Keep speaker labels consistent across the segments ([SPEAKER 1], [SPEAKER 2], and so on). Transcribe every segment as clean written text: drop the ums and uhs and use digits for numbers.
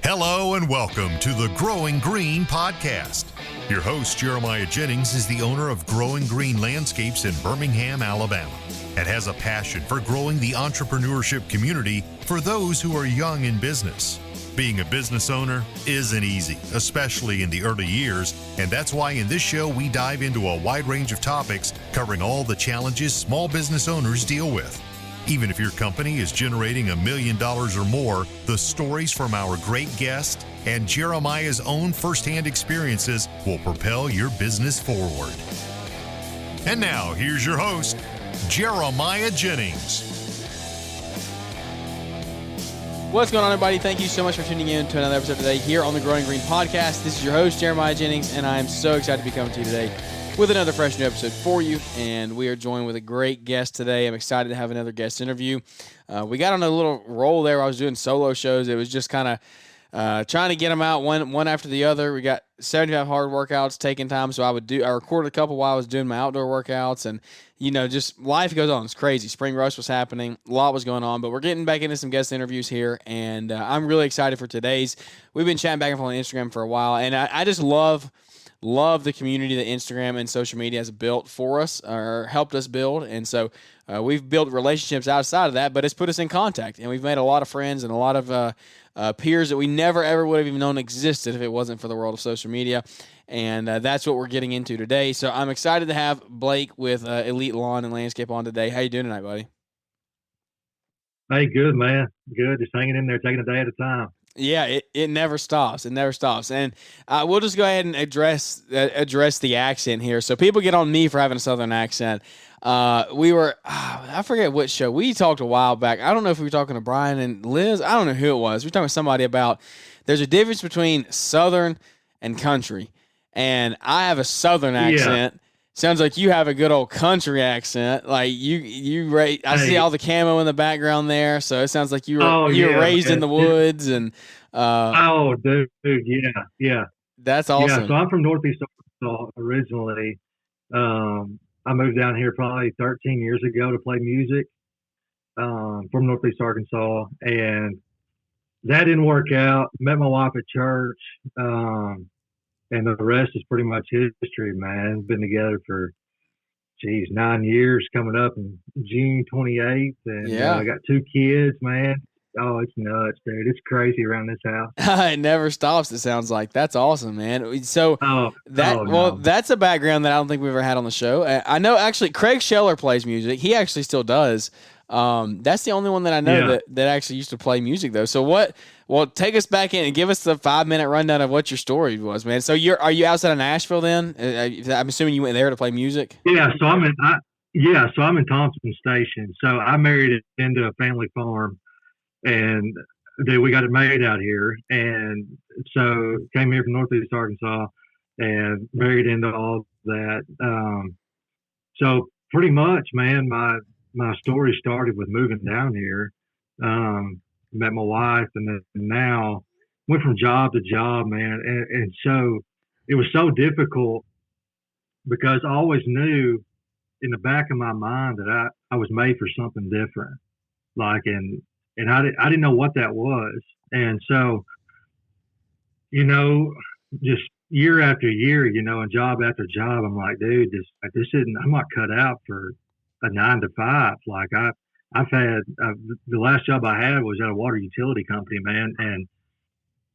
[SPEAKER 1] Hello and welcome to the Growing Green podcast. Your host, Jeremiah Jennings, is the owner of Growing Green Landscapes in Birmingham, Alabama, and has a passion for growing the entrepreneurship community for those who are young in business. Being a business owner isn't easy, especially in the early years, and that's why in this show we dive into a wide range of topics covering all the challenges small business owners deal with. Even if your company is generating $1 million or more, the stories from our great guest and Jeremiah's own firsthand experiences will propel your business forward. And now, here's your host, Jeremiah Jennings.
[SPEAKER 2] What's going on, everybody? Thank you so much for tuning in to another episode today here on the Growing Green podcast. This is your host, Jeremiah Jennings, and I am so excited to be coming to you today with another fresh new episode for you. And we are joined with a great guest today. I'm excited to have another guest interview. We got on a little roll there. I was doing solo shows. It was just kind of trying to get them out one after the other. We got 75 hard workouts taking time, so I recorded a couple while I was doing my outdoor workouts, and just life goes on. It's crazy. Spring rush was happening, a lot was going on, but we're getting back into some guest interviews here, and I'm really excited for today's. We've been chatting back and forth on Instagram for a while, and I just love the community that Instagram and social media has built for us or helped us build. And so we've built relationships outside of that, but it's put us in contact, and we've made a lot of friends and a lot of peers that we never ever would have even known existed if it wasn't for the world of social media. And that's what we're getting into today. So I'm excited to have Blake with Elite Lawn and Landscape on today. How you doing tonight, buddy?
[SPEAKER 3] Hey, good, man. Good. Just hanging in there, taking a day at a time.
[SPEAKER 2] Yeah, it never stops. It never stops. And we'll just go ahead and address the accent here. So people get on me for having a Southern accent. I forget what show. We talked a while back. I don't know if we were talking to Brian and Liz. I don't know who it was. We were talking to somebody about there's a difference between Southern and country. And I have a Southern accent. Yeah. Sounds like you have a good old country accent. Like I see all the camo in the background there, so it sounds like you were raised in the woods and.
[SPEAKER 3] Dude, yeah.
[SPEAKER 2] That's awesome.
[SPEAKER 3] Yeah, so I'm from Northeast Arkansas originally. I moved down here probably 13 years ago to play music. From Northeast Arkansas, and that didn't work out. Met my wife at church. And the rest is pretty much history, man. Been together for, 9 years coming up in June 28th. And I got 2 kids, man. Oh, it's nuts, dude. It's crazy around this house.
[SPEAKER 2] It never stops, it sounds like. That's awesome, man. So that's a background that I don't think we've ever had on the show. I know, actually, Craig Scheller plays music. He actually still does. That's the only one that I know that actually used to play music, though. So take us back in and give us the 5-minute rundown of what your story was, man. So are you outside of Nashville then? I'm assuming you went there to play music.
[SPEAKER 3] Yeah. So I'm in Thompson Station. So I married into a family farm, and then we got it made out here. And so came here from Northeast Arkansas and married into all that. So pretty much, man, my story started with moving down here. Met my wife, and then now went from job to job, man. And so it was so difficult because I always knew in the back of my mind that I was made for something different. And I didn't know what that was. And so, just year after year, and job after job, I'm like, dude, I'm not cut out for a 9 to 5. Like I've had the last job I had was at a water utility company, man,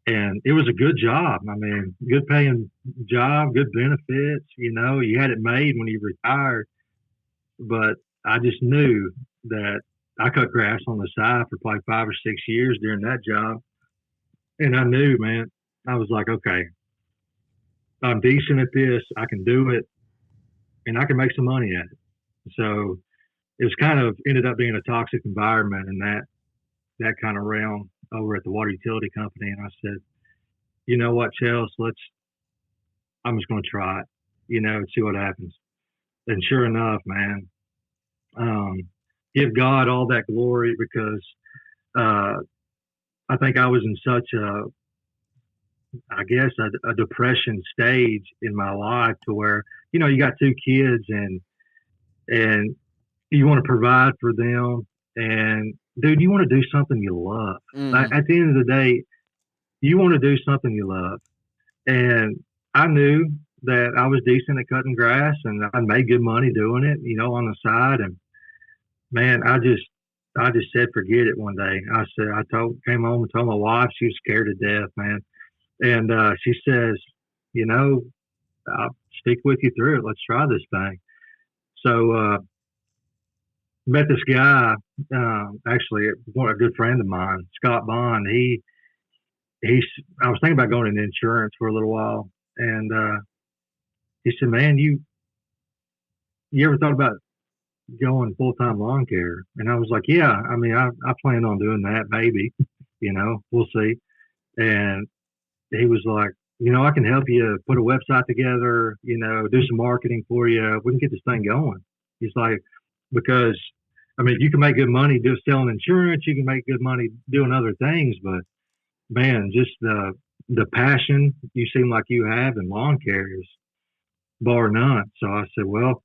[SPEAKER 3] and it was a good job. I mean, good paying job, good benefits. You had it made when you retired, but I just knew that I cut grass on the side for probably 5 or 6 years during that job, and I knew, man, I was like, okay, I'm decent at this. I can do it, and I can make some money at it. So it was kind of ended up being a toxic environment in that kind of realm over at the water utility company. And I said, you know what, Chelsea, I'm just going to try it, and see what happens. And sure enough, man, give God all that glory, because I think I was in such a depression stage in my life to where, you got 2 kids and you want to provide for them, and dude, you want to do something you love. At the end of the day, you want to do something you love. And I knew that I was decent at cutting grass and I made good money doing it, on the side. And man, I just said, forget it one day. Came home and told my wife. She was scared to death, man. And she says, I'll stick with you through it. Let's try this thing. So, met this guy, actually, a good friend of mine, Scott Bond. I was thinking about going into insurance for a little while. And he said, man, you ever thought about going full-time lawn care? And I was like, yeah, I mean, I plan on doing that, maybe, we'll see. And he was like, I can help you put a website together, do some marketing for you. We can get this thing going. He's like, because, I mean, you can make good money selling insurance. You can make good money doing other things, but man, just the passion you seem like you have in lawn care is bar none. So I said, well,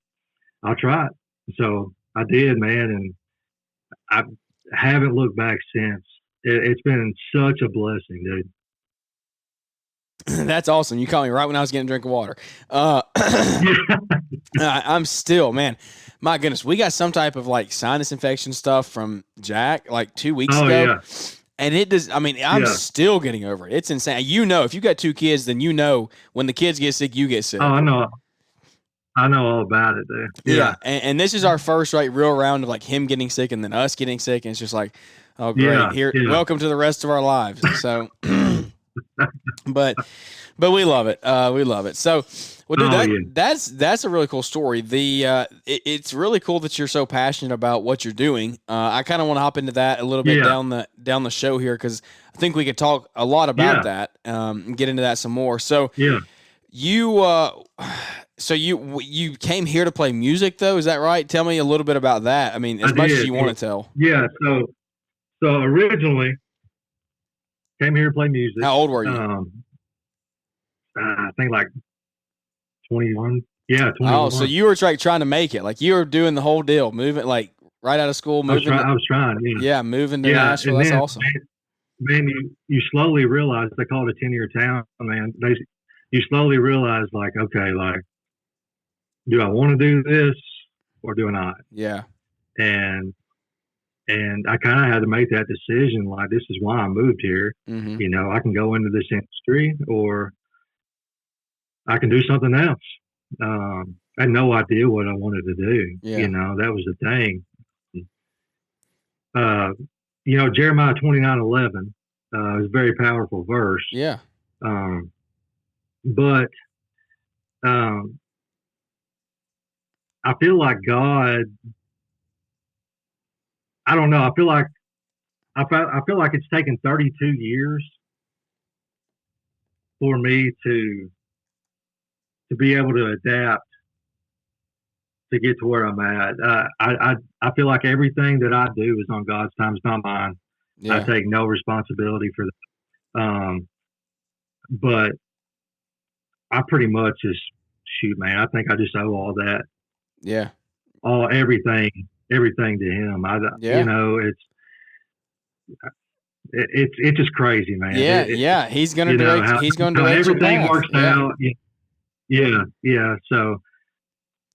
[SPEAKER 3] I'll try it. So I did, man. And I haven't looked back since. It's been such a blessing, dude.
[SPEAKER 2] That's awesome. You called me right when I was getting a drink of water. I'm still, man, my goodness. We got some type of like sinus infection stuff from Jack like 2 weeks ago.
[SPEAKER 3] Yeah.
[SPEAKER 2] And it does. I mean, I'm still getting over it. It's insane. If you got 2 kids, then when the kids get sick, you get sick.
[SPEAKER 3] Oh, I know all about it, dude.
[SPEAKER 2] Yeah. And this is our first real round of like him getting sick and then us getting sick. And it's just like, oh, great. Welcome to the rest of our lives. So, but we love it. We love it. So, well, dude, that's a really cool story. It's really cool that you're so passionate about what you're doing. I kind of want to hop into that a little bit down the show here, because I think we could talk a lot about that and get into that some more. So, you came here to play music, though, is that right? Tell me a little bit about that. I mean, as much as you want to tell.
[SPEAKER 3] Yeah. So originally came here to play music.
[SPEAKER 2] How old were you?
[SPEAKER 3] I think like 21. Yeah, 21.
[SPEAKER 2] Oh, so you were trying to make it. Like you were doing the whole deal, moving like right out of school.
[SPEAKER 3] I was trying. Yeah,
[SPEAKER 2] moving to Nashville. That's awesome.
[SPEAKER 3] Man, you slowly realize, they call it a 10-year town, man. You slowly realize, like, okay, like, do I want to do this or do I not?
[SPEAKER 2] Yeah.
[SPEAKER 3] And I kind of had to make that decision. Like, this is why I moved here.
[SPEAKER 2] Mm-hmm.
[SPEAKER 3] I can go into this industry or I can do something else. I had no idea what I wanted to do.
[SPEAKER 2] Yeah.
[SPEAKER 3] That was the thing. Jeremiah 29:11 is a very powerful verse.
[SPEAKER 2] Yeah.
[SPEAKER 3] But I feel like God, I don't know. I feel like it's taken 32 years for me to be able to adapt to get to where I'm at. I feel like everything that I do is on God's time. It's not mine.
[SPEAKER 2] Yeah.
[SPEAKER 3] I take no responsibility for that. But I pretty much just shoot, man. I think I just owe all that.
[SPEAKER 2] Yeah.
[SPEAKER 3] Everything to him. It's just crazy, man.
[SPEAKER 2] Yeah. He's gonna direct. He's gonna direct
[SPEAKER 3] everything
[SPEAKER 2] your path.
[SPEAKER 3] works out. Yeah. So.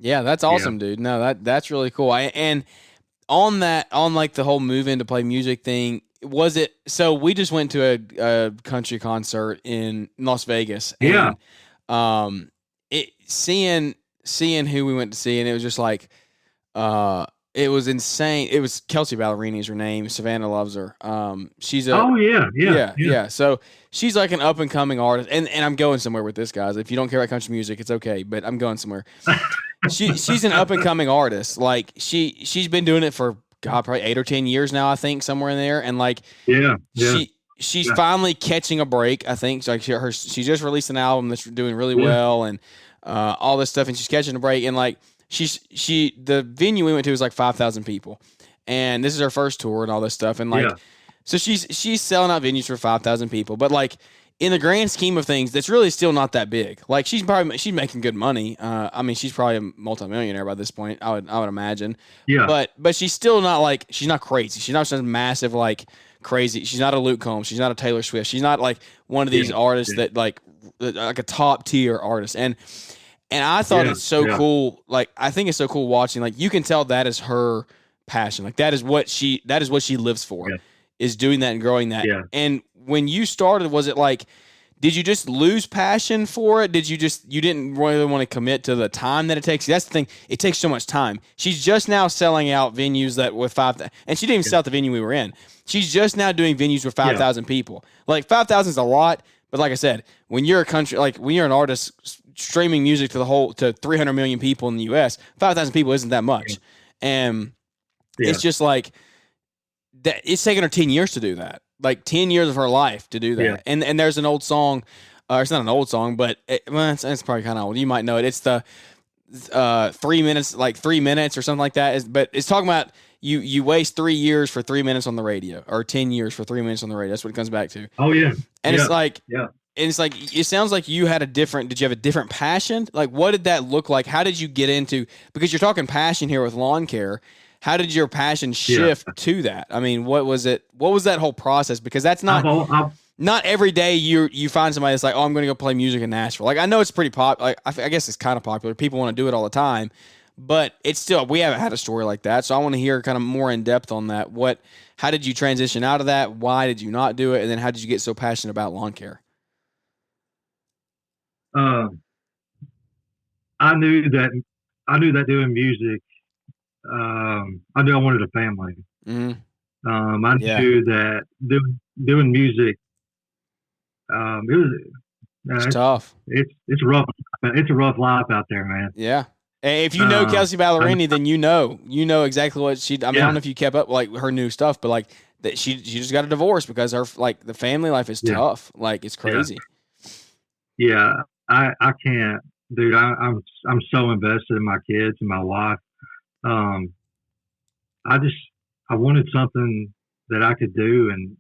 [SPEAKER 2] Yeah, that's awesome, dude. No, that's really cool. And on like the whole move in to play music thing, was it? So we just went to a country concert in Las Vegas. And, seeing who we went to see, and it was just like, it was insane. It was Kelsey Ballerini is her name. Savannah loves her. She's yeah. So she's like an up and coming artist, and I'm going somewhere with this, guys. If you don't care about country music, it's okay, but I'm going somewhere. She's an up and coming artist. Like she's been doing it for probably 8 or 10 years now, I think, somewhere in there, and like she's finally catching a break. I think like she just released an album that's doing really well, and all this stuff, and she's catching a break, and like. The venue we went to was like 5,000 people, and this is her first tour and all this stuff. And like, so she's selling out venues for 5,000 people, but like in the grand scheme of things, that's really still not that big. Like she's making good money. I mean, she's probably a multimillionaire by this point. I would imagine. Yeah. But she's still not like, she's not crazy. She's not some massive like crazy. She's not a Luke Combs. She's not a Taylor Swift. She's not like one of these artists that like a top tier artist. And I thought it's so cool. Like, I think it's so cool watching, like, you can tell that is her passion. Like, that is what she lives for, is doing that and growing that. Yeah. And when you started, was it like, did you just lose passion for it? You didn't really want to commit to the time that it takes? That's the thing. It takes so much time. She's just now selling out venues that with 5,000, and she didn't even sell out the venue we were in. She's just now doing venues with 5,000 people. Like, 5,000 is a lot, but like I said, when you're when you're an artist streaming music to 300 million people in the U.S., 5,000 people isn't that much. And it's just like that. It's taken her 10 years to do that. Like 10 years of her life to do that. Yeah. And there's an old song, it's not an old song, but it's probably kind of old. You might know it. It's the 3 minutes, like 3 minutes or something like that. But it's talking about you waste 3 years for 3 minutes on the radio, or 10 years for 3 minutes on the radio. That's what it comes back to.
[SPEAKER 3] Oh yeah.
[SPEAKER 2] And it's like, and it's like, it sounds like did you have a different passion? Like, what did that look like? How did you get into, because you're talking passion here with lawn care. How did your passion shift to that? I mean, what was it? What was that whole process? Because that's not every day you find somebody that's like, oh, I'm going to go play music in Nashville. Like, I know it's pretty popular. Like, I guess it's kind of popular. People want to do it all the time, but it's still, we haven't had a story like that. So I want to hear kind of more in depth on that. How did you transition out of that? Why did you not do it? And then how did you get so passionate about lawn care?
[SPEAKER 3] I knew that doing music, I knew I wanted a family. Mm-hmm. I knew that doing music,
[SPEAKER 2] it's tough.
[SPEAKER 3] It's rough. It's a rough life out there, man.
[SPEAKER 2] Yeah. And if you know Kelsey Ballerini, then you know exactly what she. I mean, I don't know if you kept up like her new stuff, but like that she just got a divorce because her like the family life is tough. Like, it's crazy.
[SPEAKER 3] Yeah, I can't, dude. I'm so invested in my kids and my wife. I wanted something that I could do, and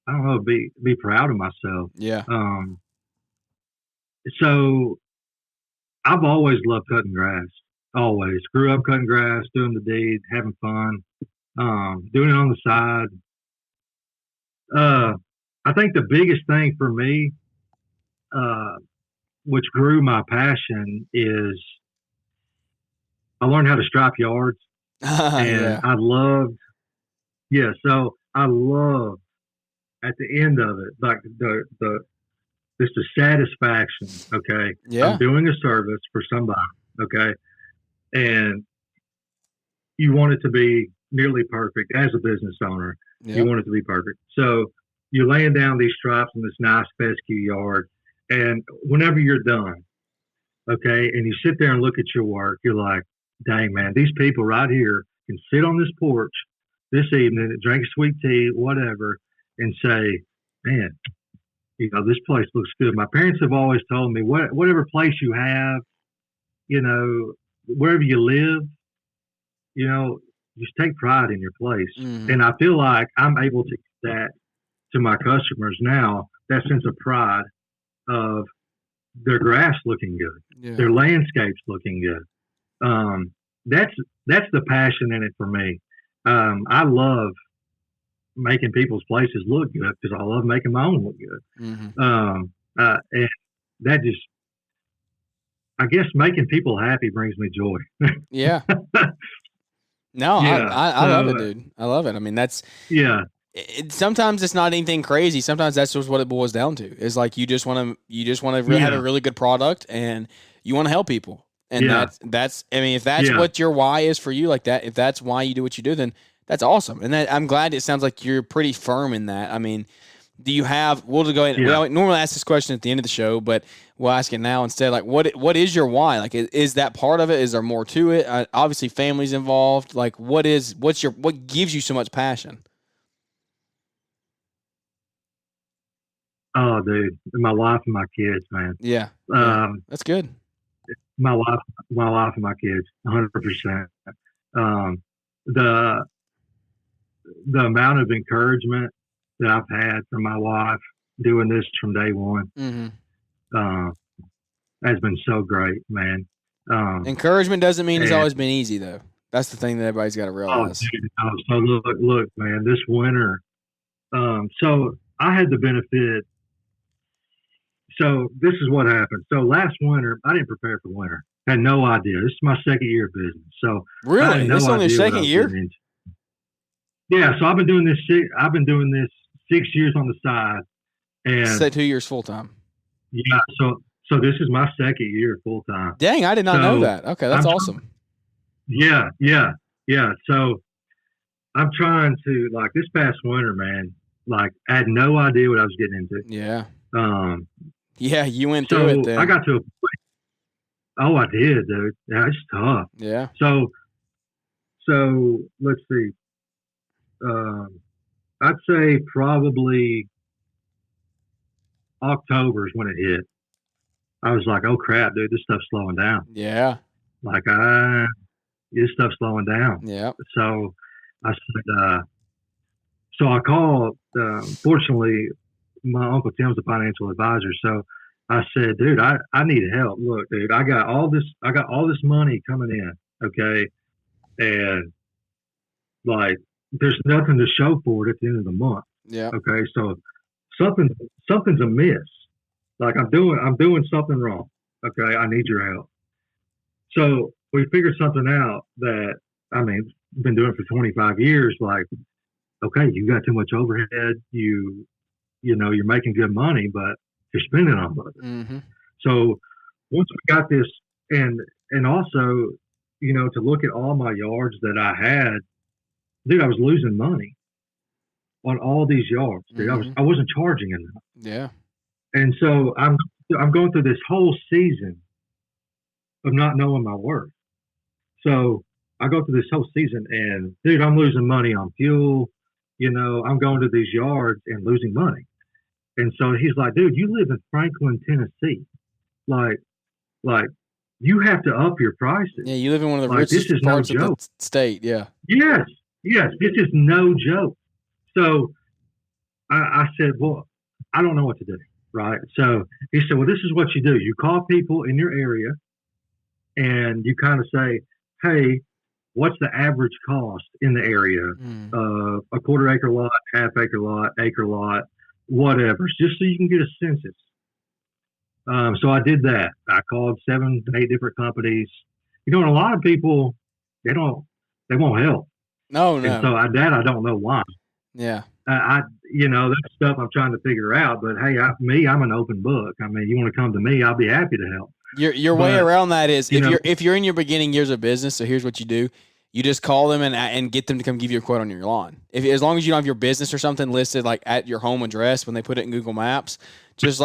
[SPEAKER 3] I don't know, be proud of myself.
[SPEAKER 2] Yeah.
[SPEAKER 3] So I've always loved cutting grass. Always grew up cutting grass, doing the deed, having fun, doing it on the side. I think the biggest thing for me, which grew my passion, is I learned how to stripe yards, and I loved, so I loved at the end of it, like just the satisfaction. Okay. Yeah. I'm doing a service for somebody. Okay. And you want it to be nearly perfect as a business owner. Yep. You want it to be perfect. So you're laying down these stripes in this nice fescue yard. And whenever you're done, okay, and you sit there and look at your work, you're like, dang, man, these people right here can sit on this porch this evening, drink sweet tea, whatever, and say, man, you know, this place looks good. My parents have always told me, whatever place you have, you know, wherever you live, you know, just take pride in your place. Mm-hmm. And I feel like I'm able to give that to my customers now, that sense of pride of their grass looking good, their landscapes looking good. That's the passion in it for me. I love making people's places look good because I love making my own look good. Mm-hmm. And that just, I guess making people happy brings me joy.
[SPEAKER 2] Yeah. No, yeah. I love it, dude. I love it. I mean, that's, sometimes it's not anything crazy. Sometimes that's just what it boils down to. Is like, you just want to have a really good product and you want to help people. And that's, I mean, if that's what your why is for you, like that, if that's why you do what you do, then that's awesome. And I'm glad it sounds like you're pretty firm in that. I mean, do you have, we'll just go ahead, we normally ask this question at the end of the show, but we'll ask it now instead. Like, what is your why? Like, is that part of it? Is there more to it? Obviously family's involved. Like, what gives you so much passion?
[SPEAKER 3] Oh, dude, my wife and my kids, man.
[SPEAKER 2] Yeah. That's good.
[SPEAKER 3] My wife and my kids, 100%. The amount of encouragement that I've had from my wife doing this from day one, has been so great, man.
[SPEAKER 2] Encouragement doesn't mean it's always been easy, though. That's the thing that everybody's got to realize.
[SPEAKER 3] So look, man, this winter, So I had the benefit. So this is what happened. So last winter, I didn't prepare for winter. Had no idea. This is my second year of business. So I
[SPEAKER 2] Really?
[SPEAKER 3] had
[SPEAKER 2] This is
[SPEAKER 3] no
[SPEAKER 2] only your
[SPEAKER 3] idea what I
[SPEAKER 2] second
[SPEAKER 3] was
[SPEAKER 2] year?
[SPEAKER 3] getting into. Yeah. So I've been doing this. I've been doing this 6 years on the side, and
[SPEAKER 2] Say 2 years full time.
[SPEAKER 3] yeah. So this is my second year full time.
[SPEAKER 2] Dang, I did not know that. Okay, that's
[SPEAKER 3] I'm
[SPEAKER 2] awesome.
[SPEAKER 3] Yeah. So I'm trying to, like, this past winter, man. Like, I had no idea what I was getting into.
[SPEAKER 2] Yeah.
[SPEAKER 3] Um.
[SPEAKER 2] Yeah, you went through it
[SPEAKER 3] So
[SPEAKER 2] then.
[SPEAKER 3] I got to a point. Oh, I did, dude. Yeah, it's tough.
[SPEAKER 2] Yeah.
[SPEAKER 3] So let's see. I'd say probably October is when it hit. I was like, oh crap, dude, this stuff's slowing down.
[SPEAKER 2] Yeah.
[SPEAKER 3] Like, this stuff's slowing down.
[SPEAKER 2] Yeah.
[SPEAKER 3] So I said, so I called, fortunately, my Uncle Tim's a financial advisor. So I said, dude, I need help. Look, dude, I got all this money coming in. Okay. And like, there's nothing to show for it at the end of the month.
[SPEAKER 2] Yeah.
[SPEAKER 3] Okay. So something's amiss. Like, I'm doing something wrong. Okay. I need your help. So we figured something out that, I mean, been doing it for 25 years. Like, okay, you got too much overhead. You know, you're making good money, but you're spending on it.
[SPEAKER 2] Mm-hmm.
[SPEAKER 3] So once we got this, and also, you know, to look at all my yards that I had, dude, I was losing money on all these yards. Dude,
[SPEAKER 2] Mm-hmm.
[SPEAKER 3] I wasn't charging enough.
[SPEAKER 2] Yeah.
[SPEAKER 3] And so I'm going through this whole season of not knowing my worth. So I go through this whole season, and dude, I'm losing money on fuel. You know, I'm going to these yards and losing money. And so he's like, dude, you live in Franklin, Tennessee. Like you have to up your prices.
[SPEAKER 2] Yeah, you live in one of the
[SPEAKER 3] Like,
[SPEAKER 2] richest
[SPEAKER 3] this is no
[SPEAKER 2] parts of the
[SPEAKER 3] joke.
[SPEAKER 2] state. Yeah.
[SPEAKER 3] Yes, this is no joke. So I said, well, I don't know what to do, right? So he said, well, this is what you do. You call people in your area, and you kind of say, hey, what's the average cost in the area of a quarter acre lot, half acre lot, whatever, just so you can get a census. So I did that. I called 7 to 8 different companies. You know, and a lot of people, they won't help.
[SPEAKER 2] No.
[SPEAKER 3] And so I don't know why.
[SPEAKER 2] Yeah.
[SPEAKER 3] You know, that's stuff I'm trying to figure out. But hey, I'm an open book. I mean, you want to come to me, I'll be happy to help.
[SPEAKER 2] Your way around that is if you're in your beginning years of business. So here's what you do: you just call them and get them to come give you a quote on your lawn. As long as you don't have your business or something listed like at your home address when they put it in Google Maps, just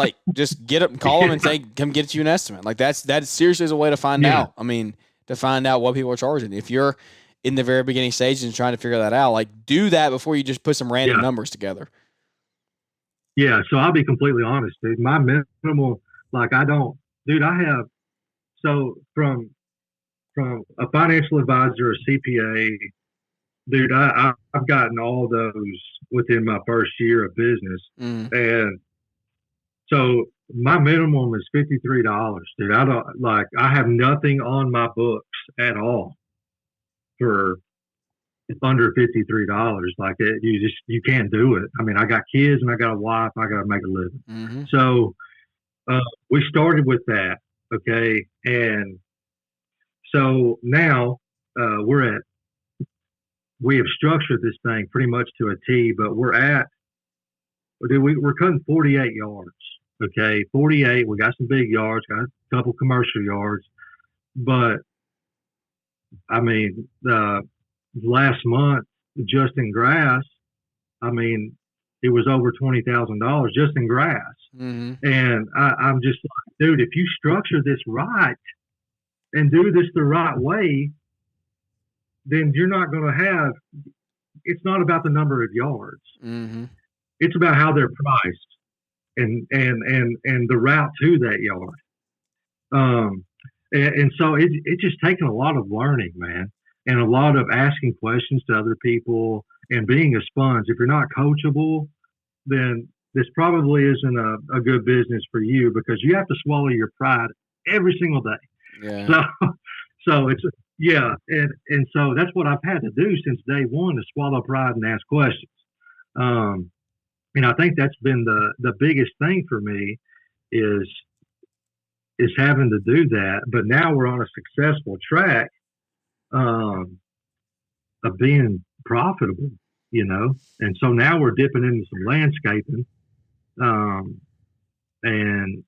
[SPEAKER 2] get up, call them and say, come get you an estimate. Like that seriously is a way to find out. I mean, to find out what people are charging. If you're in the very beginning stages and trying to figure that out, like, do that before you just put some random numbers together.
[SPEAKER 3] Yeah. So I'll be completely honest, dude. My minimal, like, I have, so from a financial advisor, a CPA, dude, I've gotten all those within my first year of business. And so my minimum is $53, dude. I have nothing on my books at all for under $53. Like, you can't do it. I mean, I got kids and I got a wife. I got to make a living.
[SPEAKER 2] Mm-hmm.
[SPEAKER 3] So we started with that. Okay. And so now we have structured this thing pretty much to a T, but we're cutting 48 yards. Okay. 48. We got some big yards, got a couple commercial yards, but I mean, last month, just in grass, I mean, it was over $20,000 just in grass.
[SPEAKER 2] Mm-hmm.
[SPEAKER 3] And I'm just like, dude, if you structure this right and do this the right way, then you're not going to have, it's not about the number of yards.
[SPEAKER 2] Mm-hmm.
[SPEAKER 3] It's about how they're priced and the route to that yard. And so it's just taken a lot of learning, man, and a lot of asking questions to other people and being a sponge. If you're not coachable, then this probably isn't a good business for you, because you have to swallow your pride every single day.
[SPEAKER 2] Yeah.
[SPEAKER 3] So it's, yeah. And so that's what I've had to do since day one, to swallow pride and ask questions. And I think that's been the biggest thing for me is having to do that. But now we're on a successful track of being profitable, and so now we're dipping into some landscaping, and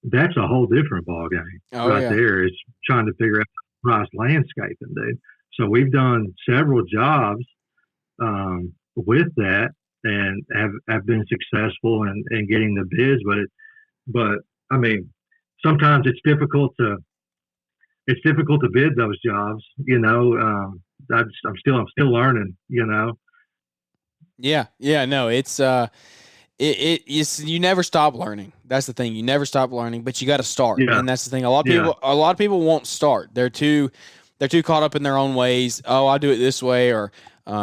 [SPEAKER 3] that's a whole different ball game there. Is trying to figure out price landscaping, dude. So we've done several jobs with that, and have been successful in getting the bids. But I mean, sometimes it's difficult to bid those jobs. I'm still learning.
[SPEAKER 2] Yeah. No, it's you never stop learning. That's the thing. You never stop learning, but you got to start.
[SPEAKER 3] Yeah.
[SPEAKER 2] And that's the thing. A lot of people won't start. They're too caught up in their own ways. Oh, I do it this way, or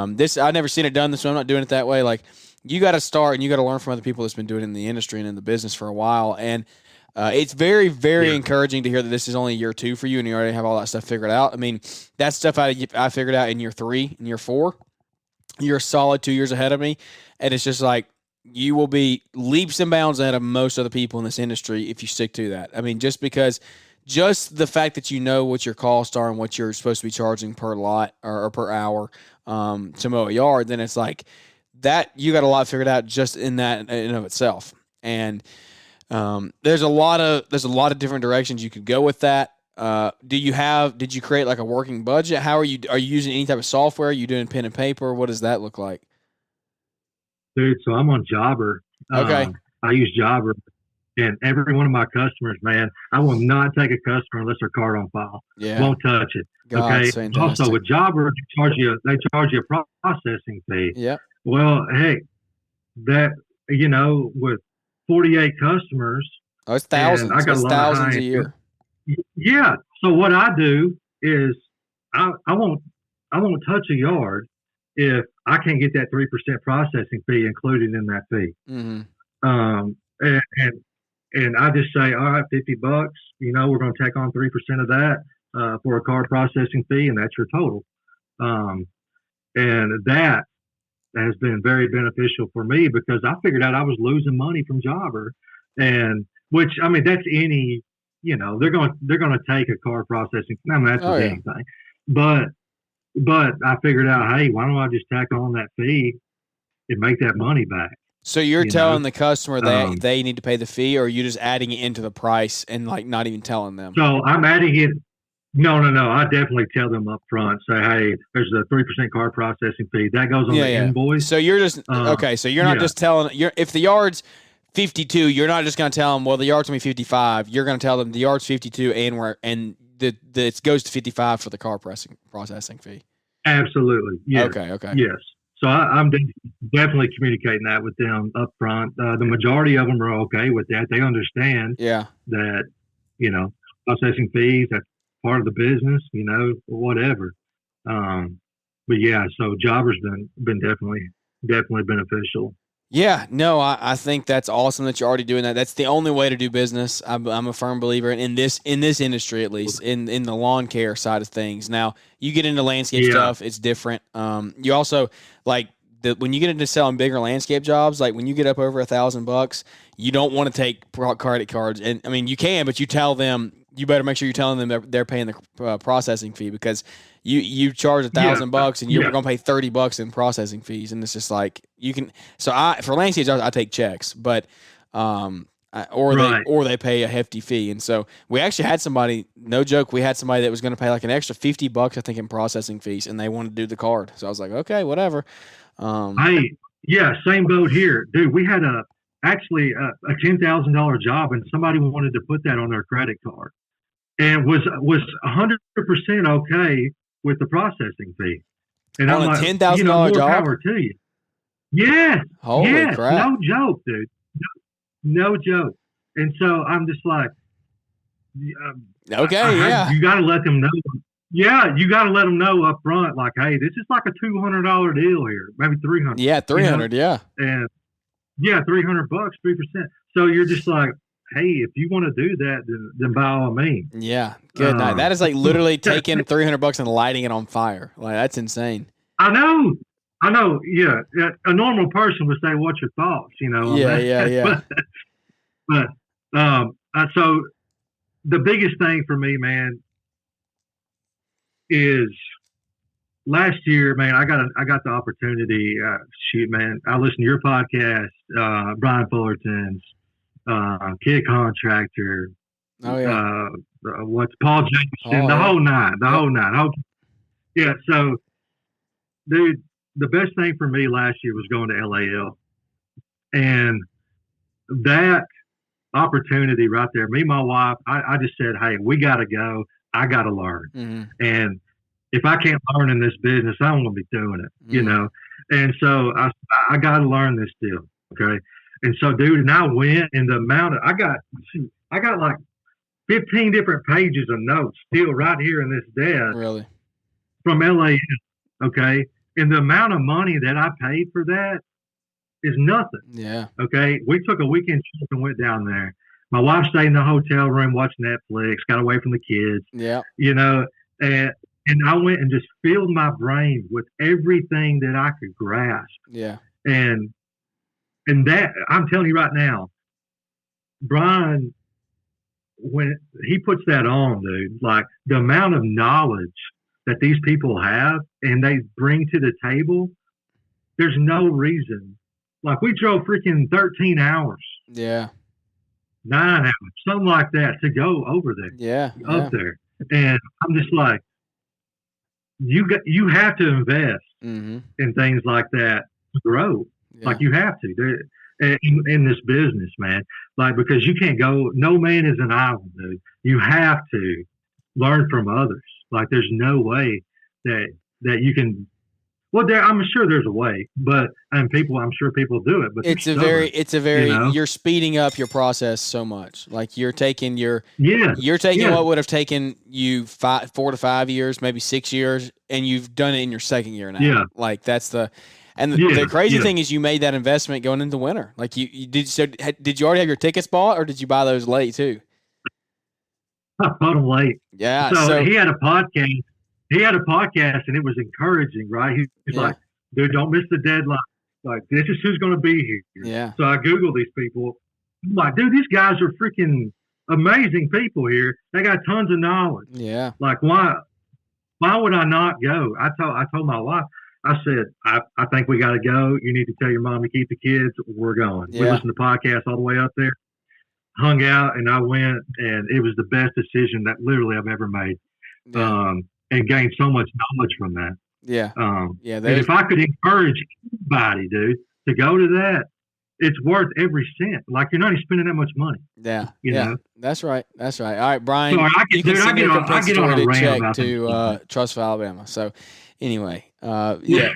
[SPEAKER 2] this I've never seen it done this way. I'm not doing it that way. Like, you got to start, and you got to learn from other people that's been doing it in the industry and in the business for a while. And it's very, very encouraging to hear that this is only year 2 for you, and you already have all that stuff figured out. I mean, that stuff I figured out in year 3, in year 4. You're a solid 2 years ahead of me, and it's just like, you will be leaps and bounds ahead of most other people in this industry if you stick to that. I mean, just the fact that you know what your costs are and what you're supposed to be charging per lot or per hour to mow a yard, then it's like that you got a lot figured out just in that in and of itself. And there's a lot of different directions you could go with that. Did you create like a working budget? How are you using any type of software? Are you doing pen and paper? What does that look like?
[SPEAKER 3] Dude, so I'm on Jobber.
[SPEAKER 2] Okay.
[SPEAKER 3] I use Jobber, and every one of my customers, man, I will not take a customer unless their card on file.
[SPEAKER 2] Yeah.
[SPEAKER 3] Won't touch it.
[SPEAKER 2] God,
[SPEAKER 3] okay. Also with Jobber, they charge you a processing fee.
[SPEAKER 2] Yeah.
[SPEAKER 3] Well, hey, that with 48 customers,
[SPEAKER 2] it's thousands.
[SPEAKER 3] I got
[SPEAKER 2] thousands a year.
[SPEAKER 3] Yeah. So what I do is I won't touch a yard if I can't get that 3% processing fee included in that fee.
[SPEAKER 2] Mm-hmm.
[SPEAKER 3] And I just say, all right, $50, we're going to take on 3% of that for a card processing fee, and that's your total. And that has been very beneficial for me because I figured out I was losing money from Jobber, and which, I mean, that's any, they're going to take a card processing. I mean, that's anything, but I figured out, hey, why don't I just tack on that fee and make that money back?
[SPEAKER 2] So you're telling the customer that they need to pay the fee, or are you just adding it into the price and like not even telling them?
[SPEAKER 3] So I'm adding it. No. I definitely tell them up front. Say, hey, there's a 3% card processing fee that goes on the invoice.
[SPEAKER 2] So you're just okay. So you're not just telling. If the yard's 52, you're not just going to tell them, well, the yard's going to be 55. You're going to tell them the yard's 52 and it goes to 55 for the car processing fee.
[SPEAKER 3] Absolutely. Yes.
[SPEAKER 2] Okay.
[SPEAKER 3] Yes. So I'm definitely communicating that with them up front. The majority of them are okay with that. They understand that, processing fees, that's part of the business, whatever. But yeah, so Jobber's been definitely beneficial.
[SPEAKER 2] Yeah, no, I think that's awesome that you're already doing that. That's the only way to do business. I'm a firm believer in this industry, at least in the lawn care side of things. Now, you get into landscape stuff, it's different. You also when you get into selling bigger landscape jobs, like when you get up over $1,000, you don't want to take credit cards. And I mean, you can, but you tell them, you better make sure you're telling them they're paying the processing fee, because you charge $1,000 and you're going to pay $30 in processing fees. And it's just like, you can, for landscape jobs, I take checks, but, or they pay a hefty fee. And so we actually had somebody, no joke, we had somebody that was going to pay like an extra $50, I think, in processing fees, and they wanted to do the card. So I was like, okay, whatever.
[SPEAKER 3] Same boat here, dude. We had a $10,000 job, and somebody wanted to put that on their credit card, and was 100% okay with the processing fee. And
[SPEAKER 2] on
[SPEAKER 3] I'm
[SPEAKER 2] a
[SPEAKER 3] like,
[SPEAKER 2] $10,000
[SPEAKER 3] more
[SPEAKER 2] job?
[SPEAKER 3] power to you. Yes.
[SPEAKER 2] Holy crap.
[SPEAKER 3] No joke, dude. No joke. And so I'm just like, you got to let them know. Yeah, you got to let them know up front, like, hey, this is like a $200 deal here, maybe $300.
[SPEAKER 2] Yeah, $300. Yeah,
[SPEAKER 3] and $300, 3%. So you're just like, hey, if you want to do that, then by all means.
[SPEAKER 2] Yeah, good night. That is like literally taking $300 and lighting it on fire. Like, that's insane.
[SPEAKER 3] I know. I know. Yeah, a normal person would say, "What's your thoughts?" On
[SPEAKER 2] Yeah,
[SPEAKER 3] that.
[SPEAKER 2] yeah.
[SPEAKER 3] So the biggest thing for me, man, is last year, man. I got the opportunity. Shoot, man, I listened to your podcast, Brian Fullerton's, Kid Contractor.
[SPEAKER 2] Oh yeah.
[SPEAKER 3] What's Paul Jameson?
[SPEAKER 2] Oh,
[SPEAKER 3] the
[SPEAKER 2] yeah.
[SPEAKER 3] whole nine. The
[SPEAKER 2] Yep.
[SPEAKER 3] whole nine. Yeah. So, dude, the best thing for me last year was going to LAL, and that opportunity right there. Me and my wife, I just said, "Hey, we got to go. I got to learn."
[SPEAKER 2] Mm-hmm.
[SPEAKER 3] And if I can't learn in this business, I don't want to be doing it, And so I got to learn this deal, okay? And so, dude, and I went, and the amount of I got like 15 different pages of notes still right here in this desk
[SPEAKER 2] Really?
[SPEAKER 3] from LA, okay? And the amount of money that I paid for that is nothing.
[SPEAKER 2] Yeah.
[SPEAKER 3] Okay, we took a weekend trip and went down there. My wife stayed in the hotel room, watched Netflix, got away from the kids.
[SPEAKER 2] Yeah.
[SPEAKER 3] And I went and just filled my brain with everything that I could grasp.
[SPEAKER 2] Yeah.
[SPEAKER 3] And that, I'm telling you right now, Brian, when he puts that on, dude, like the amount of knowledge that these people have and they bring to the table, there's no reason. Like we drove freaking 13 hours.
[SPEAKER 2] Yeah.
[SPEAKER 3] 9 hours, something like that, to go over there.
[SPEAKER 2] Yeah.
[SPEAKER 3] Up there. And I'm just like, you have to invest in things like that to grow. Yeah. Like you have to in this business, man. Like, because you can't go, no man is an island, dude. You have to learn from others. Like there's no way that you can. Well, I'm sure there's a way, but I'm sure people do it. But
[SPEAKER 2] it's a very, you're speeding up your process so much. Like you're taking what would have taken you 4 to 5 years, maybe 6 years, and you've done it in your second year now. Yeah. Like that's the crazy thing is you made that investment going into winter. Like you did. So did you already have your tickets bought, or did you buy those late too?
[SPEAKER 3] I bought them late.
[SPEAKER 2] Yeah.
[SPEAKER 3] So he had a podcast. And it was encouraging, right? He's like, dude, don't miss the deadline. Like, this is who's going to be here.
[SPEAKER 2] Yeah.
[SPEAKER 3] So I Googled these people. I'm like, dude, these guys are freaking amazing people here. They got tons of knowledge.
[SPEAKER 2] Yeah.
[SPEAKER 3] Like, why would I not go? I told my wife, I said, I think we got to go. You need to tell your mom to keep the kids. We're going. Yeah. We listened to podcasts all the way up there, hung out, and I went, and it was the best decision that literally I've ever made. Yeah. And gained so much knowledge from that.
[SPEAKER 2] Yeah.
[SPEAKER 3] And if I could encourage anybody, dude, to go to that, it's worth every cent. Like you're not even spending that much money.
[SPEAKER 2] Yeah.
[SPEAKER 3] You know?
[SPEAKER 2] That's right. All right, Brian.
[SPEAKER 3] So
[SPEAKER 2] you can send your compensatory check to
[SPEAKER 3] Trussville,
[SPEAKER 2] Alabama. So anyway, yeah.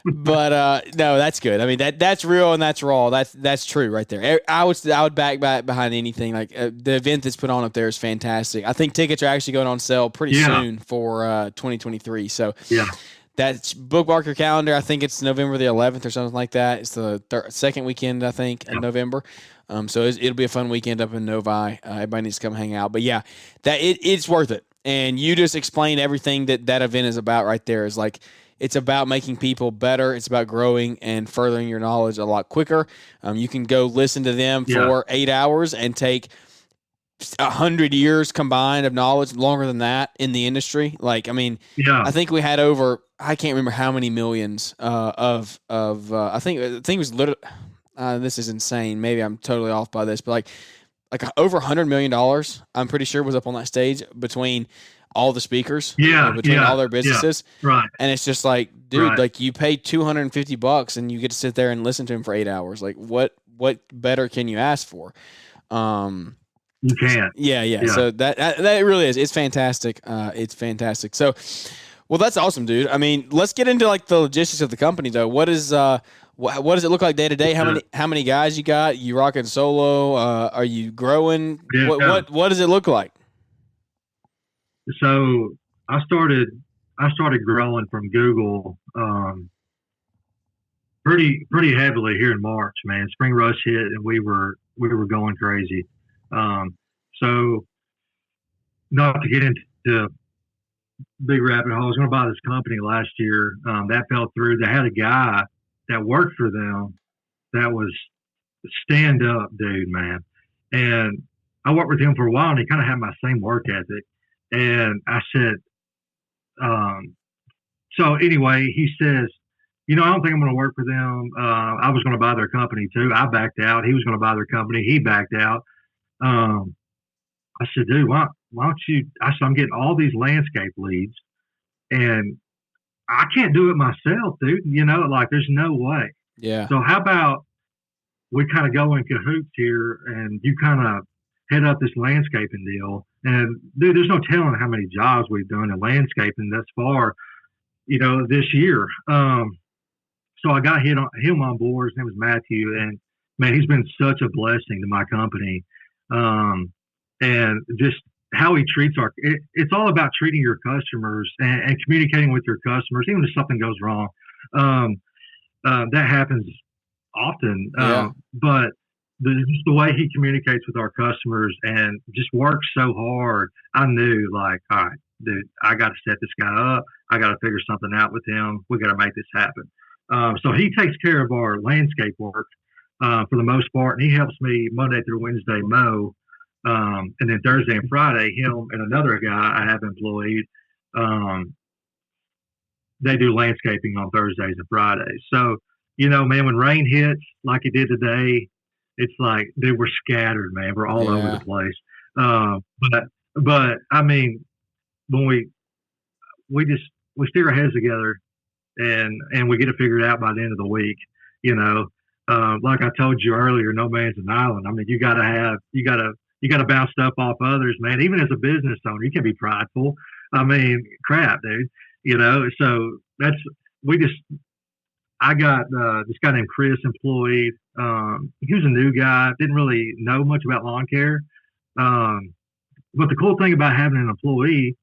[SPEAKER 2] But no, that's good. I mean that's real and that's raw. That's true right there. I would back behind anything. Like the event that's put on up there is fantastic. I think tickets are actually going on sale pretty soon for 2023. So
[SPEAKER 3] yeah.
[SPEAKER 2] That's bookmark your calendar. I think it's November the 11th or something like that. It's the second weekend, I think, in November. So it'll be a fun weekend up in Novi. Everybody needs to come hang out. But yeah, it's worth it. And you just explained everything that event is about right there. Is like it's about making people better. It's about growing and furthering your knowledge a lot quicker. You can go listen to them for 8 hours and take 100 years combined of knowledge, longer than that in the industry. Like, I mean, I think we had over, I can't remember how many millions I think it was literally, this is insane. Maybe I'm totally off by this, but like over $100 million, I'm pretty sure was up on that stage between all the speakers, between all their businesses.
[SPEAKER 3] Yeah, right.
[SPEAKER 2] And it's just like, dude, like you pay $250 and you get to sit there and listen to him for 8 hours. Like what better can you ask for?
[SPEAKER 3] You can't.
[SPEAKER 2] Yeah. So that really is. It's fantastic. It's fantastic. So, well, that's awesome, dude. I mean, let's get into like the logistics of the company, though. What does it look like day to day? How many guys you got? You rocking solo? Are you growing?
[SPEAKER 3] Yeah,
[SPEAKER 2] what does it look like?
[SPEAKER 3] So I started growing from Google pretty heavily here in March, man. Spring rush hit and we were going crazy. So not to get into big rabbit hole. I was going to buy this company last year. That fell through. They had a guy that worked for them that was stand up dude, man. And I worked with him for a while, and he kind of had my same work ethic. And I said, so anyway, he says, I don't think I'm going to work for them. I was going to buy their company too. I backed out. He was going to buy their company. He backed out. I said, dude, why don't you? I said, I'm getting all these landscape leads, and I can't do it myself, dude. Like there's no way.
[SPEAKER 2] Yeah.
[SPEAKER 3] So how about we kind of go in cahoots here, and you kind of head up this landscaping deal. And dude, there's no telling how many jobs we've done in landscaping thus far, this year. So I got him on board. His name was Matthew, and man, he's been such a blessing to my company. And just how he treats it's all about treating your customers and communicating with your customers, even if something goes wrong. That happens often.
[SPEAKER 2] Yeah.
[SPEAKER 3] But just the way he communicates with our customers and just works so hard, I knew, like, all right, dude, I got to set this guy up. I got to figure something out with him. We got to make this happen. So he takes care of our landscape work for the most part, and he helps me Monday through Wednesday mow. And then Thursday and Friday, him and another guy I have employed, they do landscaping on Thursdays and Fridays. So, man, when rain hits like it did today, it's like, dude, we're scattered, man. We're all over the place. But I mean, when we stick our heads together and we get it figured out by the end of the week, like I told you earlier, no man's an island. I mean, you got to bounce stuff off others, man. Even as a business owner, you can be prideful. I mean, crap, dude. So I got this guy named Chris employed. He was a new guy, didn't really know much about lawn care. But the cool thing about having an employee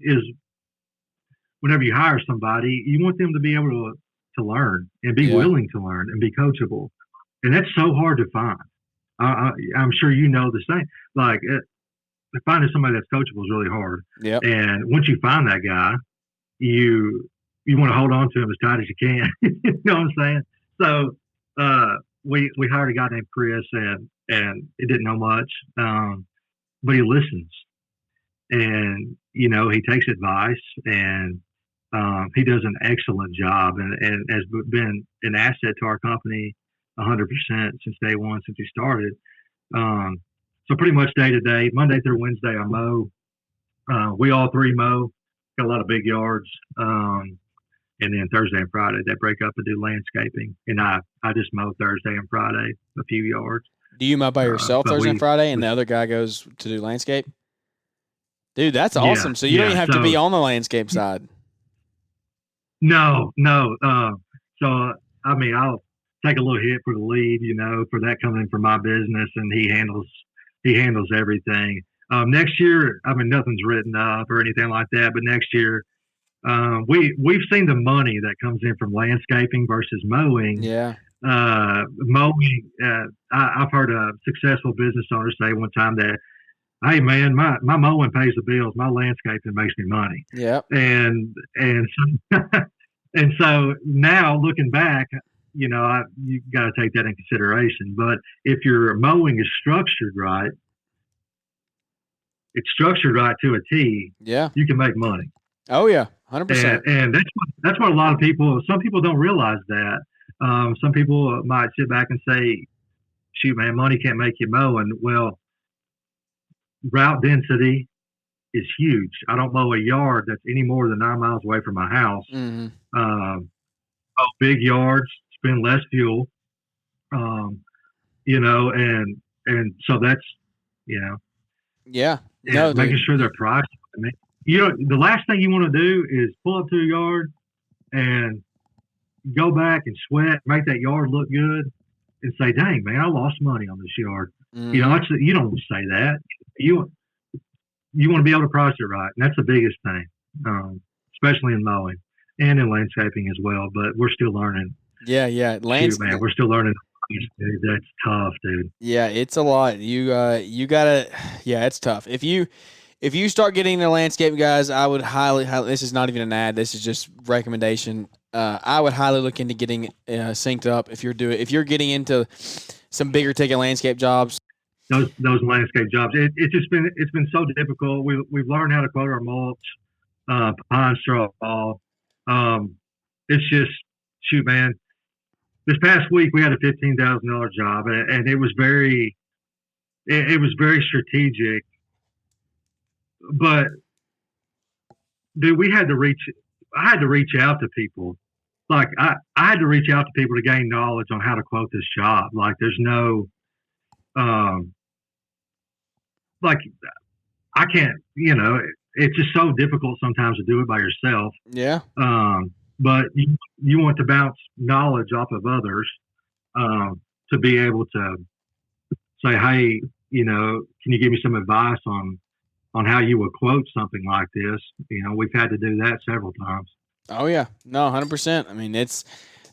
[SPEAKER 3] is whenever you hire somebody, you want them to be able to learn and be willing to learn and be coachable. And that's so hard to find. I'm sure the same. Like finding somebody that's coachable is really hard.
[SPEAKER 2] Yep.
[SPEAKER 3] And once you find that guy, you want to hold on to him as tight as you can. You know what I'm saying? So we hired a guy named Chris, and he didn't know much, but he listens, and he takes advice, and he does an excellent job, and has been an asset to our company 100% since day one, since we started. So pretty much day to day, Monday through Wednesday, I mow. We all three mow. Got a lot of big yards. And then Thursday and Friday, they break up and do landscaping. And I just mow Thursday and Friday, a few yards.
[SPEAKER 2] Do you mow by yourself Thursday and Friday, and the other guy goes to do landscape? Dude, that's awesome. So you don't even have to be on the landscape side.
[SPEAKER 3] No. So, I mean, I'll take a little hit for the lead, for that coming in from my business, and he handles everything. Next year, I mean, nothing's written up or anything like that, but next year, we've seen the money that comes in from landscaping versus mowing.
[SPEAKER 2] Yeah.
[SPEAKER 3] Mowing, I've heard a successful business owner say one time that, hey man, my mowing pays the bills, my landscaping makes me money.
[SPEAKER 2] Yeah.
[SPEAKER 3] And so, and so now looking back, you got to take that in consideration. But if your mowing is structured right, it's structured right to a T.
[SPEAKER 2] Yeah.
[SPEAKER 3] You can make money.
[SPEAKER 2] Oh yeah. 100%.
[SPEAKER 3] And that's what a lot of some people don't realize that. Some people might sit back and say, shoot, man, money can't make you mow. And well, route density is huge. I don't mow a yard that's any more than 9 miles away from my house.
[SPEAKER 2] Mm-hmm.
[SPEAKER 3] Big yards, spend less fuel, and so that's,
[SPEAKER 2] Yeah. No,
[SPEAKER 3] making sure they're priced. I mean, the last thing you want to do is pull up to a yard and go back and sweat, make that yard look good, and say, "Dang, man, I lost money on this yard."
[SPEAKER 2] Mm-hmm.
[SPEAKER 3] You don't say that. You want to be able to price it right, and that's the biggest thing, especially in mowing and in landscaping as well. But we're still learning.
[SPEAKER 2] Yeah.
[SPEAKER 3] Man, we're still learning. Dude, that's tough, dude.
[SPEAKER 2] Yeah, it's a lot. You gotta. Yeah, it's tough. If if you start getting into landscape, guys, I would highly, this is not even an ad. This is just recommendation. I would highly look into getting synced up if you're getting into some bigger ticket landscape jobs.
[SPEAKER 3] Those landscape jobs. It's been so difficult. We've learned how to quote our mulch, pine straw. It's just, shoot, man. This past week we had a $15,000 job, and it was very strategic. But dude, I had to reach out to people. Like I had to reach out to people to gain knowledge on how to quote this job. Like there's no, like I can't, it's just so difficult sometimes to do it by yourself.
[SPEAKER 2] Yeah.
[SPEAKER 3] But you want to bounce knowledge off of others, to be able to say, hey, can you give me some advice on how you would quote something like this? We've had to do that several times.
[SPEAKER 2] Oh yeah, no, 100%. I mean,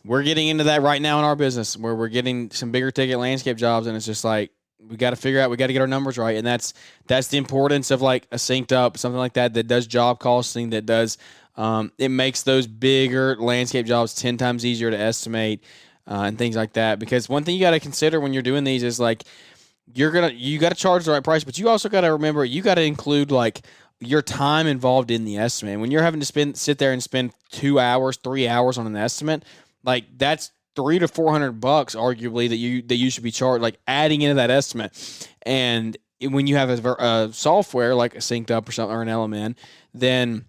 [SPEAKER 2] we're getting into that right now in our business where we're getting some bigger ticket landscape jobs, and it's just like we got to figure out, we got to get our numbers right, and that's the importance of like a synced up something like that does job costing, that does it makes those bigger landscape jobs 10 times easier to estimate and things like that. Because one thing you got to consider when you're doing these is like you got to charge the right price, but you also got to remember you got to include like your time involved in the estimate. When you're having to sit there and spend 2 hours, 3 hours on an estimate, like that's $300 to $400 arguably that you should be charged, like adding into that estimate. And when you have a software like a Synced Up or something, or an LMN, then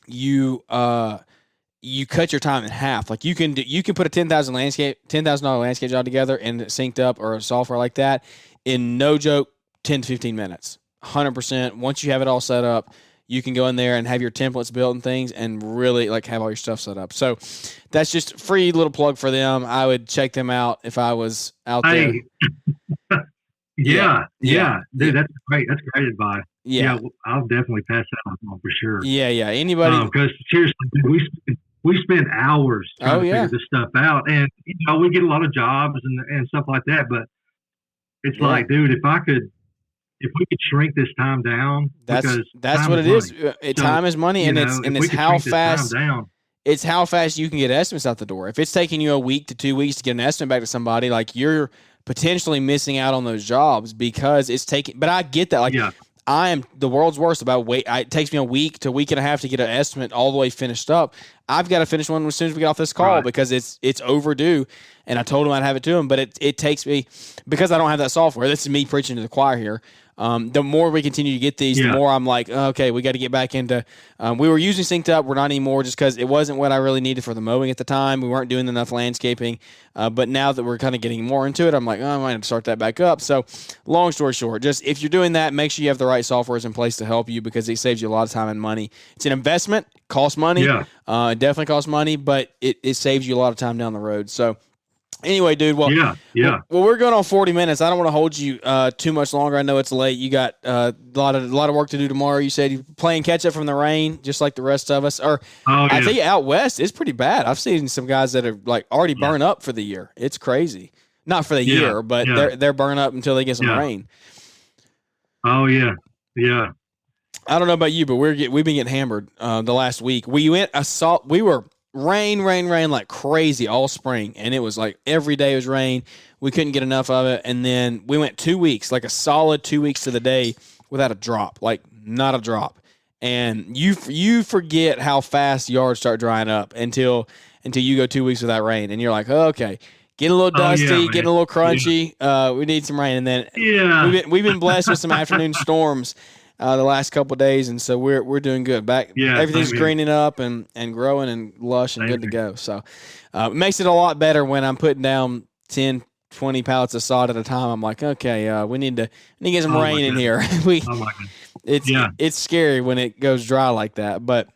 [SPEAKER 2] you cut your time in half. Like you can put a $10,000 landscape job together and Synced Up or a software like that in, no joke, 10 to 15 minutes. 100%. Once you have it all set up, you can go in there and have your templates built and things and really like have all your stuff set up. So that's just a free little plug for them. I would check them out if I was out there.
[SPEAKER 3] Yeah. Dude, that's great. That's great advice.
[SPEAKER 2] Yeah.
[SPEAKER 3] I'll definitely pass that on for sure.
[SPEAKER 2] Yeah. Anybody?
[SPEAKER 3] Because seriously, we spend hours trying to figure this stuff out, and we get a lot of jobs and stuff like that. But it's like, dude, if we could shrink this time down,
[SPEAKER 2] that's what it is. Time is money, and it's how fast. It's how fast you can get estimates out the door. If it's taking you a week to 2 weeks to get an estimate back to somebody, like you're potentially missing out on those jobs because it's taking. But I get that. Like I am the world's worst about wait. It takes me a week to week and a half to get an estimate all the way finished up. I've got to finish one as soon as we get off this call because it's overdue. And I told him I'd have it to him, but it takes me, because I don't have that software. This is me preaching to the choir here. The more we continue to get these, the more I'm like, okay, we got to get back into. We were using Synced Up, we're not anymore, just because it wasn't what I really needed for the mowing at the time. We weren't doing enough landscaping, but now that we're kind of getting more into it, I'm like, I might have to start that back up. So, long story short, just if you're doing that, make sure you have the right softwares in place to help you, because it saves you a lot of time and money. It's an investment, costs money, it definitely costs money, but it saves you a lot of time down the road. So. Anyway, dude. Well, Well, we're going on 40 minutes. I don't want to hold you too much longer. I know it's late. You got a lot of work to do tomorrow. You said you're playing catch up from the rain, just like the rest of us. I tell you, out west, it's pretty bad. I've seen some guys that are like already burned up for the year. It's crazy. Not for the year, but they're burned up until they get some rain.
[SPEAKER 3] Oh yeah.
[SPEAKER 2] I don't know about you, but we've been getting hammered the last week. We were rain like crazy all spring, and it was like every day was rain. We couldn't get enough of it, and then we went 2 weeks, like a solid 2 weeks to the day without a drop, like not a drop. And you forget how fast yards start drying up until you go 2 weeks without rain, and you're like, oh, okay, getting a little dusty, getting a little crunchy. We need some rain, and then we've been blessed with some afternoon storms the last couple of days, and so we're doing good. Everything's greening up and growing and lush and good to go. So it makes it a lot better when I'm putting down 10, 20 pallets of sod at a time. I'm like, okay, we need to get some rain in here. It's scary when it goes dry like that, but.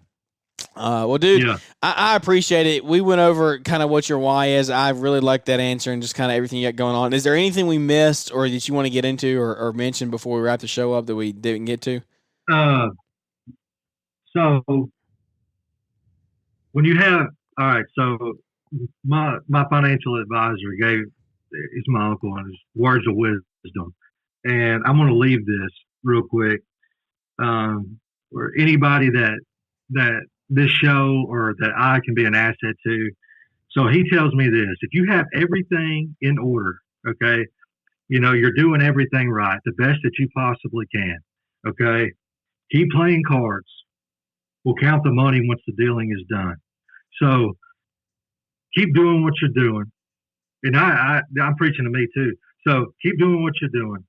[SPEAKER 2] Well, dude, I appreciate it. We went over kind of what your why is. I really liked that answer and just kind of everything you got going on. Is there anything we missed or that you want to get into or mention before we wrap the show up that we didn't get to?
[SPEAKER 3] So when you have, all right, so my financial advisor he's my uncle, and his words of wisdom. And I'm going to leave this real quick. or anybody that this show or that I can be an asset to. So he tells me this: if you have everything in order, okay, you're doing everything right, the best that you possibly can, okay, keep playing cards. We'll count the money once the dealing is done. So keep doing what you're doing. And I'm preaching to me too. So keep doing what you're doing.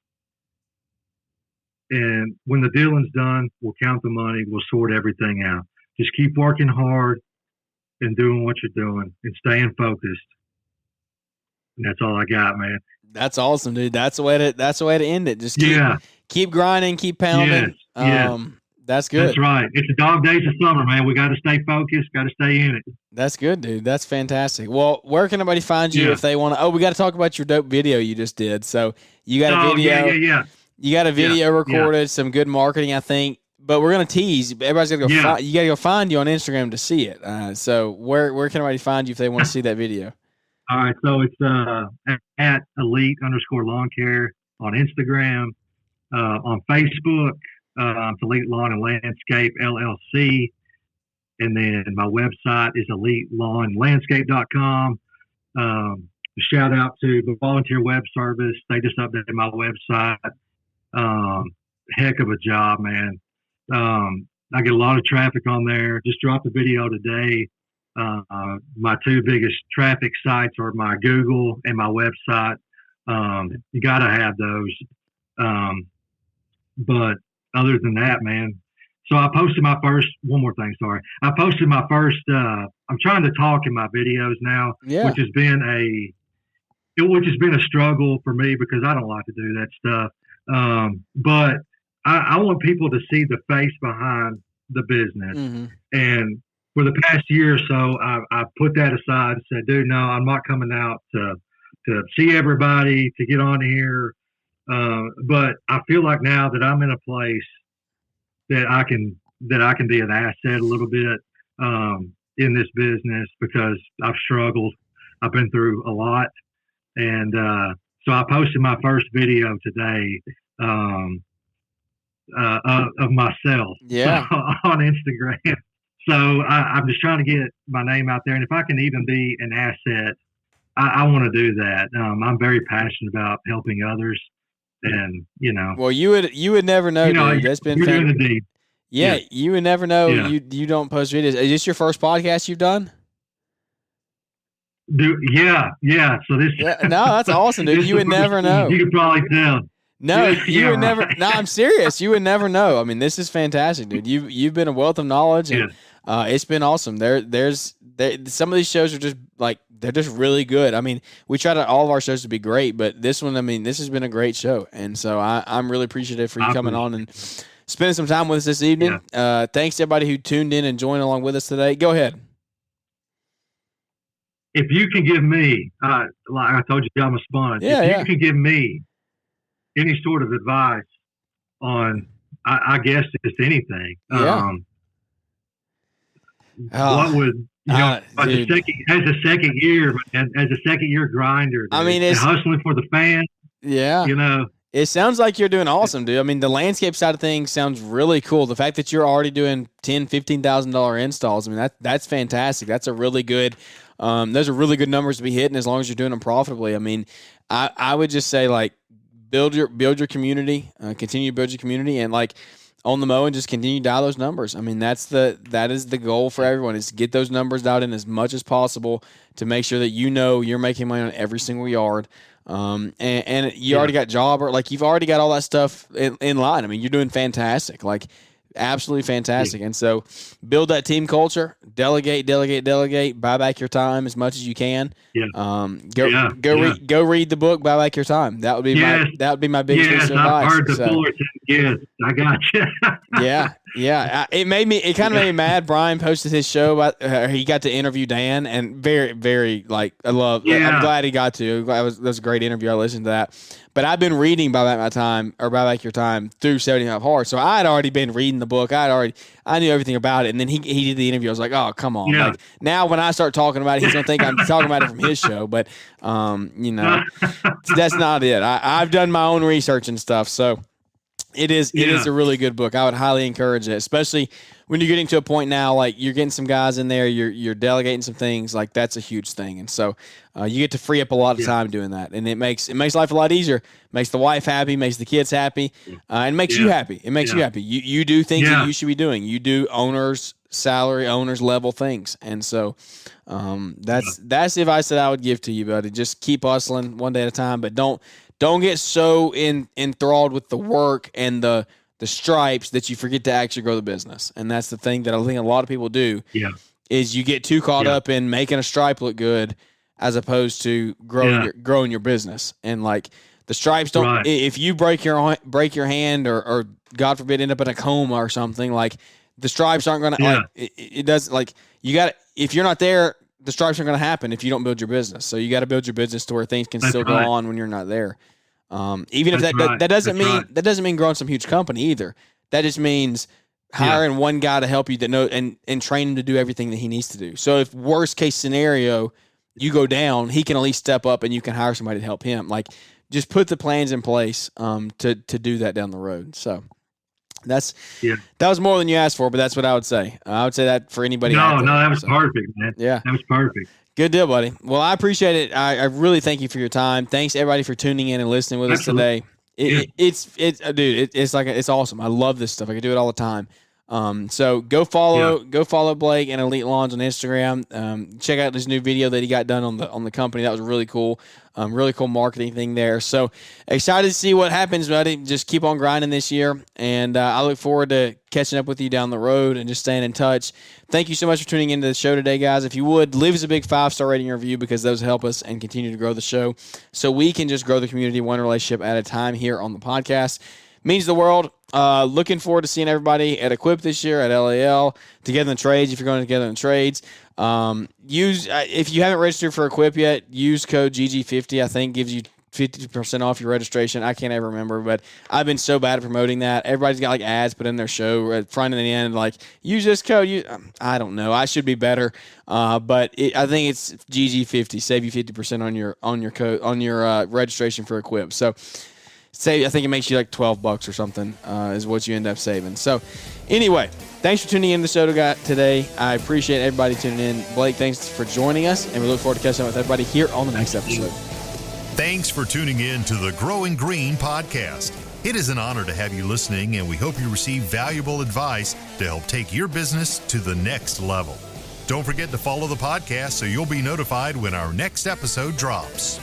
[SPEAKER 3] And when the dealing's done, we'll count the money. We'll sort everything out. Just keep working hard and doing what you're doing and staying focused. And that's all I got, man.
[SPEAKER 2] That's awesome, dude. That's the way to end it. Just keep grinding, keep pounding.
[SPEAKER 3] Yes.
[SPEAKER 2] That's good.
[SPEAKER 3] That's right. It's the dog days of summer, man. We got to stay focused, got to stay in it.
[SPEAKER 2] That's good, dude. That's fantastic. Well, where can anybody find you if they want to? Oh, we got to talk about your dope video you just did. So you got a video.
[SPEAKER 3] Yeah.
[SPEAKER 2] You got a video recorded, some good marketing, I think. But we're gonna tease. Everybody's gotta go. You gotta go find you on Instagram to see it. So where can everybody find you if they want to see that video?
[SPEAKER 3] All right. So it's at elite_lawn care on Instagram, on Facebook. It's Elite Lawn and Landscape LLC, and then my website is elitelawnlandscape.com. Shout out to the volunteer web service. They just updated my website. Heck of a job, man. I get a lot of traffic on there. Just dropped a video today. My two biggest traffic sites are my Google and my website. You got to have those. But other than that, man, so I posted my first, one more thing, sorry. I posted my first, I'm trying to talk in my videos now, which has been a struggle for me because I don't like to do that stuff. But I want people to see the face behind the business. Mm-hmm. And for the past year or so, I put that aside and said, dude, no, I'm not coming out to see everybody, to get on here. But I feel like now that I'm in a place that I can be an asset a little bit in this business because I've struggled. I've been through a lot. And so I posted my first video today of myself on Instagram. So I'm just trying to get my name out there. And if I can even be an asset, I want to do that. I'm very passionate about helping others. And
[SPEAKER 2] well, you would never know, dude. That's been
[SPEAKER 3] doing the deed.
[SPEAKER 2] Yeah, you would never know. You don't post videos. Is this your first podcast you've done?
[SPEAKER 3] Yeah. So this.
[SPEAKER 2] No, that's awesome, dude. You would never know.
[SPEAKER 3] You could probably tell.
[SPEAKER 2] No, you would never. No, I'm serious. You would never know. I mean, this is fantastic, dude. You've been a wealth of knowledge, and it's been awesome. There's some of these shows are just like they're just really good. I mean, we try to all of our shows to be great, but this one, I mean, this has been a great show, and so I'm really appreciative for you coming on and spending some time with us this evening. Thanks to everybody who tuned in and joined along with us today. Go ahead.
[SPEAKER 3] If you can give me, like I told you, I'm a sponge. If you can give me any sort of advice on, I guess, just anything. What would as a second year grinder? Dude,
[SPEAKER 2] I mean, it's
[SPEAKER 3] hustling for the fans.
[SPEAKER 2] Yeah, it sounds like you're doing awesome, dude. I mean, the landscape side of things sounds really cool. The fact that you're already doing $10,000-$15,000 installs, I mean, that's fantastic. That's a really good. Those are really good numbers to be hitting as long as you're doing them profitably. I mean, I would just say like build your community, continue to build your community, and like on the Mowing, just continue to dial those numbers. I mean, that is the goal for everyone, is to get those numbers dialed in as much as possible to make sure that you're making money on every single yard. And you already got job, or like you've already got all that stuff in line. I mean, you're doing fantastic. Like absolutely fantastic. And so build that team culture, delegate, buy back your time as much as you can. Go read the book, buy back your time. That would be my biggest piece of advice.
[SPEAKER 3] I've heard the Fullerton. Yes, I got you.
[SPEAKER 2] It kind of made me mad. Brian posted his show about, he got to interview Dan, and very, very like, I'm glad he got to. That was a great interview. I listened to that. But I've been reading Buy Back Your Time through 75 Hard. So I had already been reading the book. I knew everything about it. And then he did the interview. I was like, oh, come on. Yeah. Like, now when I start talking about it, he's going to think I'm talking about it from his show. But, that's not it. I've done my own research and stuff. So It is a really good book. I would highly encourage it, especially when you're getting to a point now, like you're getting some guys in there, you're delegating some things, like that's a huge thing. And so you get to free up a lot of time doing that. And it makes life a lot easier, makes the wife happy, makes the kids happy, and makes you happy. It makes you happy. You do things that you should be doing. You do salary owners level things. And so that's the advice that I would give to you, buddy. Just keep hustling one day at a time, but don't get so enthralled with the work and the stripes that you forget to actually grow the business. And that's the thing that I think a lot of people do. Yeah. Is you get too caught up in making a stripe look good as opposed to growing your business. And like the stripes don't. If you break your hand or God forbid end up in a coma or something, like the stripes aren't going to. Like, it does. Like you got. If you're not there, the stripes aren't going to happen if you don't build your business. So you got to build your business to where things can still go on when you're not there. Even if that doesn't mean growing some huge company either. That just means hiring one guy to help you that know and train him to do everything that he needs to do. So if worst case scenario you go down, he can at least step up and you can hire somebody to help him. Like just put the plans in place to do that down the road. So that was more than you asked for, but that's what I would say. I would say that for anybody.
[SPEAKER 3] No, that was perfect, man. Yeah, that was perfect.
[SPEAKER 2] Good deal, buddy. Well, I appreciate it. I really thank you for your time. Thanks everybody for tuning in and listening with us today. It's awesome. I love this stuff. I can do it all the time. So go follow Blake and Elite Lawns on Instagram. Check out this new video that he got done on the company. That was really cool. Really cool marketing thing there. So excited to see what happens, buddy. Just keep on grinding this year. And I look forward to catching up with you down the road and just staying in touch. Thank you so much for tuning into the show today, guys. If you would, leave us a big 5-star rating and review because those help us and continue to grow the show so we can just grow the community one relationship at a time here on the podcast. Means the world. Looking forward to seeing everybody at Equip this year at LAL, Together in Trades. If you're going Together in Trades, if you haven't registered for Equip yet, use code GG50. I think gives you 50% off your registration. I can't ever remember, but I've been so bad at promoting that. Everybody's got like ads put in their show at front and the end, like use this code. I don't know. I should be better, but I think it's GG50. Save you 50% on your registration for Equip. So. I think it makes you like $12 or something is what you end up saving. So anyway, thanks for tuning in to the show today. I appreciate everybody tuning in. Blake, thanks for joining us, and we look forward to catching up with everybody here on the next episode.
[SPEAKER 1] Thanks for tuning in to the Growing Green podcast. It is an honor to have you listening, and we hope you receive valuable advice to help take your business to the next level. Don't forget to follow the podcast so you'll be notified when our next episode drops.